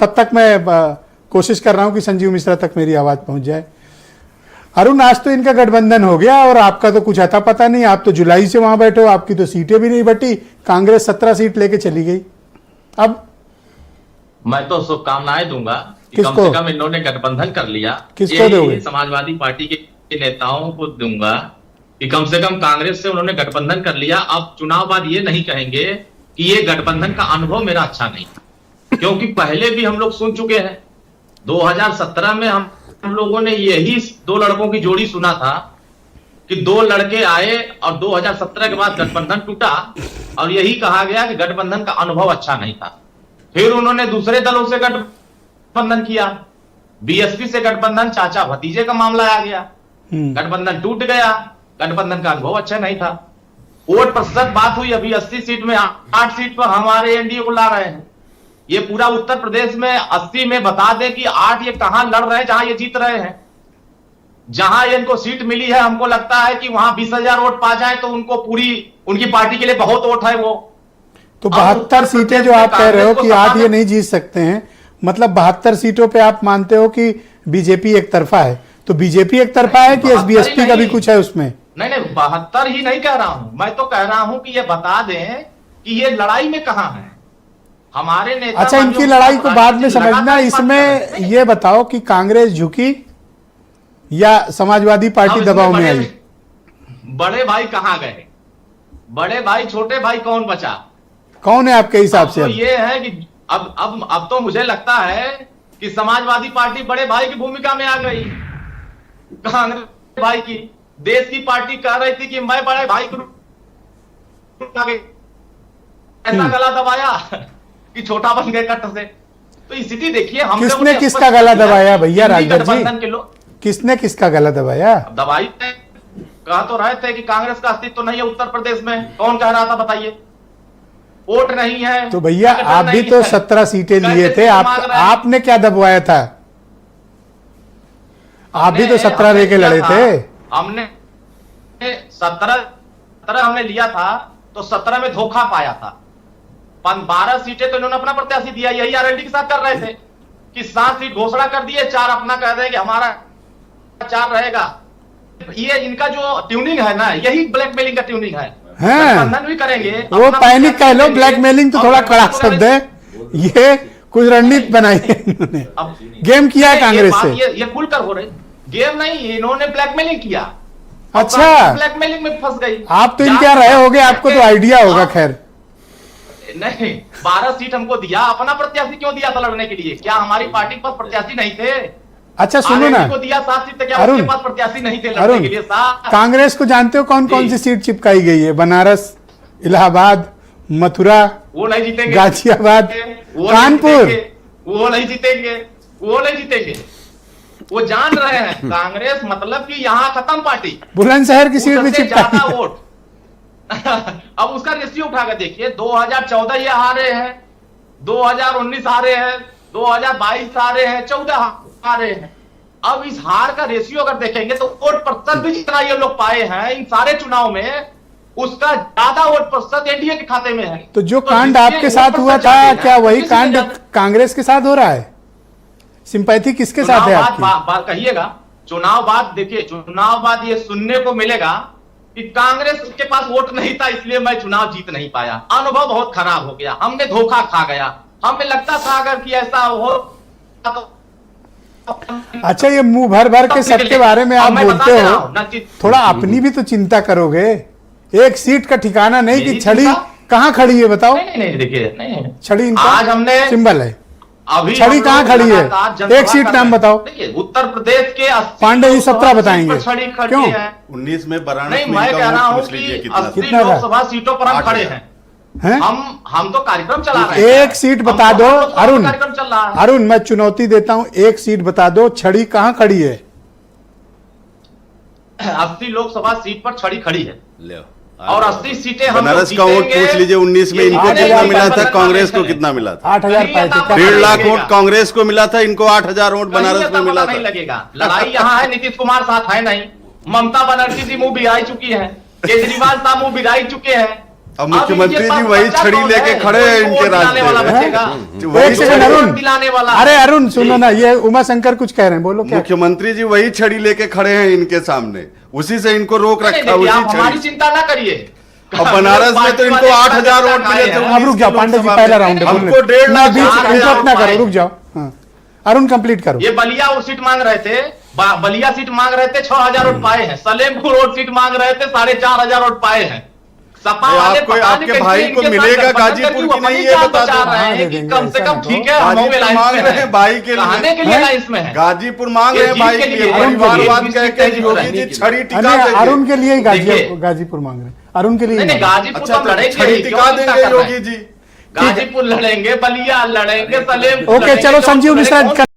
तब तक मैं कोशिश कर रहा हूं कि संजीव मिश्रा तक मेरी आवाज पहुंच जाए। अरुण, आज तो इनका गठबंधन हो गया और आपका तो कुछ आता पता नहीं, आप तो जुलाई से वहां बैठे हो, आपकी तो सीटें भी नहीं बटी, कांग्रेस 17 सीट लेके चली गई। अब मैं तो शुभकामनाएं दूंगा कि कम किसको? से कम इन्होंने गठबंधन कर लिया। किसको दोगे? समाजवादी पार्टी के नेताओं को दूंगा कि कम से कम कांग्रेस से उन्होंने गठबंधन कर लिया। अब चुनाव बाद ये नहीं कहेंगे कि ये गठबंधन का अनुभव मेरा अच्छा नहीं, क्योंकि पहले भी हम लोग सुन चुके हैं। 2017 में हम लोगों ने यही दो लड़कों की जोड़ी सुना था कि दो लड़के आए और 2017 के बाद गठबंधन टूटा और यही कहा गया कि गठबंधन का अनुभव अच्छा नहीं था। फिर उन्होंने दूसरे दलों से गठबंधन किया, बीएसपी से गठबंधन, चाचा भतीजे का मामला आ गया, गठबंधन टूट गया, गठबंधन का अनुभव अच्छा नहीं था। वोट प्रतिशत बात हुई, अभी 80 सीट में 8 सीट पर हमारे एनडीए को ला रहे हैं। ये पूरा उत्तर प्रदेश में 80 में बता दें कि 8 ये कहां लड़ रहे हैं जहां ये जीत रहे हैं। जहां इनको सीट मिली है, हमको लगता है कि वहां 20,000 वोट पा जाए तो उनको पूरी उनकी पार्टी के लिए बहुत वोट है। वो तो 72 सीटें जो आप कह रहे हो कि 8 ये नहीं जीत सकते हैं, मतलब 72 सीटों पे आप मानते हो कि बीजेपी एक तरफा है, तो बीजेपी एक तरफा है कि एसबीएसपी का भी कुछ है उसमें? नहीं, 72 ही नहीं कह रहा हूं, मैं तो कह रहा हूं कि ये बता दें कि ये लड़ाई में कहां है हमारे नेता। अच्छा, इनकी लड़ाई को बाद में समझना, इसमें ये बताओ कि कांग्रेस झुकी या समाजवादी पार्टी दबाव में आई? बड़े भाई कहां गए? बड़े भाई छोटे भाई कौन बचा? कौन है आपके हिसाब से? तो ये है कि अब तो मुझे लगता है कि समाजवादी पार्टी बड़े भाई की भूमिका में आ गई। कांग्रेस भाई की देश की पार्टी कह रही थी कि मैं बड़े भाई को ऐसा गला दबाया कि छोटा बन गए कट से। तो स्थिति देखिए, हम किसने किसका गला दबाया भैया राजभर जी? किसने किसका गला दबाया? दबाई कहा तो रहे थे कि कांग्रेस का अस्तित्व तो नहीं है उत्तर प्रदेश में। कौन कह रहा था बताइए? वोट नहीं है तो भैया आप भी तो 17 सीटें लिए थे, आपने क्या दबवाया था? आप भी तो 17 लेके लड़े थे। हमने 17 हमने लिया था तो 17 में धोखा पाया था। 12 सीटें तो इन्होंने अपना प्रत्याशी दिया, यही आरएलडी के साथ कर रहे थे कि 7 सीट घोषणा कर दिए, 4 अपना कह रहे हैं कि हमारा 4 रहेगा। ये इनका जो ट्यूनिंग है ना, यही ब्लैकमेलिंग का ट्यूनिंग है। गठबंधन भी करेंगे, वो पैनिक कह लो, ब्लैकमेलिंग तो थोड़ा कड़ा शब्द है। ये कुछ रणनीति बनाई है इन्होंने, गेम किया कांग्रेस से। ये खुलकर हो रही गेम नहीं, इन्होंने ब्लैकमेलिंग किया। अच्छा, ब्लैकमेलिंग में फंस गई। आप तो इनके रहे होगे, आपको तो आइडिया होगा। खैर नहीं, 12 सीट हमको दिया, अपना प्रत्याशी क्यों दिया था लड़ने के लिए? क्या हमारी पार्टी के पास प्रत्याशी नहीं थे? अच्छा सुनो ना, को दिया 7 सीट, क्या अरुण, उनके पास प्रत्याशी नहीं थे लड़ने के लिए? कांग्रेस को जानते हो कौन कौन सी सीट चिपकाई गई है? बनारस, इलाहाबाद, मथुरा, वो नहीं जीतेंगे। गाजियाबाद, कानपुर, वो नहीं जीतेंगे, वो नहीं जीतेंगे। वो जान रहे हैं कांग्रेस मतलब कि यहाँ खत्म पार्टी। बुलंदशहर की सीट भी चिपकाई वोट अब उसका रेशियो उठाकर देखिए, 2014 ये हारे हैं, 2019 हारे हैं, 2022 हारे हैं, 14 हारे हैं। अब इस हार का रेशियो अगर देखेंगे तो वोट प्रतिशत भी जितना ये लोग पाए हैं इन सारे चुनाव में, उसका ज्यादा वोट प्रतिशत एनडीए के खाते में है। तो जो कांड आपके साथ हुआ था, क्या वही कांड कांग्रेस के साथ हो रहा है? सिंपैथी किसके साथ है आपकी? कहिएगा चुनाव बाद, देखिए चुनाव बाद ये सुनने को मिलेगा कि कांग्रेस के पास वोट नहीं था इसलिए मैं चुनाव जीत नहीं पाया, अनुभव बहुत खराब हो गया, हमने धोखा खा गया, हमें लगता था अगर कि ऐसा हो तो। अच्छा, ये मुंह भर भर के सबके बारे में आप बोलते हो, थोड़ा अपनी भी तो चिंता करोगे। एक सीट का ठिकाना नहीं कि छड़ी कहाँ खड़ी है बताओ? नहीं देखिए, छड़ी इनका आज हमने सिंबल है, अभी छड़ी कहाँ खड़ी है? एक सीट नाम बताओ। उत्तर प्रदेश के पांडे जी 17 बताएंगे क्यों? 19 में नहीं, मैं कह रहा हूँ कि 80 लोकसभा सीटों पर हम खड़े हैं। हम तो कार्यक्रम चला रहे हैं। एक सीट बता दो अरुण, अरुण मैं चुनौती देता हूं, एक सीट बता दो, छड़ी कहां खड़ी है? 80 लोकसभा सीट पर छड़ी खड़ी है और 80 सीटें हम बनारस का वोट पूछ लीजिए, 19 में इनको कितना मिला था, कांग्रेस को कितना मिला था? 8,000 पाए थे। 1.5 लाख वोट कांग्रेस को मिला था, इनको 8,000 वोट बनारस में मिला था। नहीं लगेगा, लड़ाई यहाँ है, नीतीश कुमार साथ है नहीं, ममता बनर्जी जी मुंह बिराई चुकी है, केजरीवाल साहब मुंह बिराई चुके हैं, अब मुख्यमंत्री जी वही छड़ी लेके खड़े हैं इनके रास्ते वाला में। बचेगा एक सेकंड अरुण, दिलाने वाला। अरे अरुण सुनो ना, ये उमा शंकर कुछ कह रहे हैं, बोलो क्या। मुख्यमंत्री जी वही छड़ी लेके खड़े हैं इनके सामने, उसी से इनको रोक नहीं, रखा, देखिए, आप उसी हमारी छड़ी। चिंता ना करिए। अब बनारस में तो इनको 8,000 वोट मिले थे। अब रुक जाओ पांडे जी, पहला राउंड है, हमको बोलने। 1.5 लाख बीच 4,000 इंटरप्ट ना करो, पाए। रुक जाओ। हाँ, अरुण कंप्लीट करो। ये बलिया वो सीट मांग रहे थे, बलिया सीट मांग रहे थे, 6,000 वोट पाए हैं। सलेमपुर रोड सीट मांग रहे थे, 4,500 वोट पाए हैं। सपा वाले आपको, पता आपके नहीं कैसे भाई को इनके साथ मिलेगा गठबंधन गाजीपुर करके की वो नहीं, अपनी ये जान बता बचा दो। रहे हाँ, हैं दे कि देंगे, कम से ऐसा कम नहीं ठीक है, हम गाजीपुर अलायंस मांग में रहे हैं। हैं भाई के लिए। कहने के लिए अलायंस में है। गाजीपुर मांग रहे हैं ये भाई जीत के के लिए, लिए, परिवारवाद ये कह जीत के के लिए योगी रहने जी के छड़ी टिका नहीं, देंगे। अरुण के लिए ही देखिए। गाजीपुर मांग रहे हैं, अरुण के लिए ही नहीं, मांग रहे हैं। गाजीपुर अच्छा, तो हम लड़ेंगे छड़ी ही, क्यों टिका चिंता देंगे कर रहे हैं? योगी जी। गाजीपुर लड़ेंगे, बलिया लड़ेंगे, सलेमपुर ओके लड़ेंगे, चलो संजीव जौनपुर मिश्रा लड़ेंगे,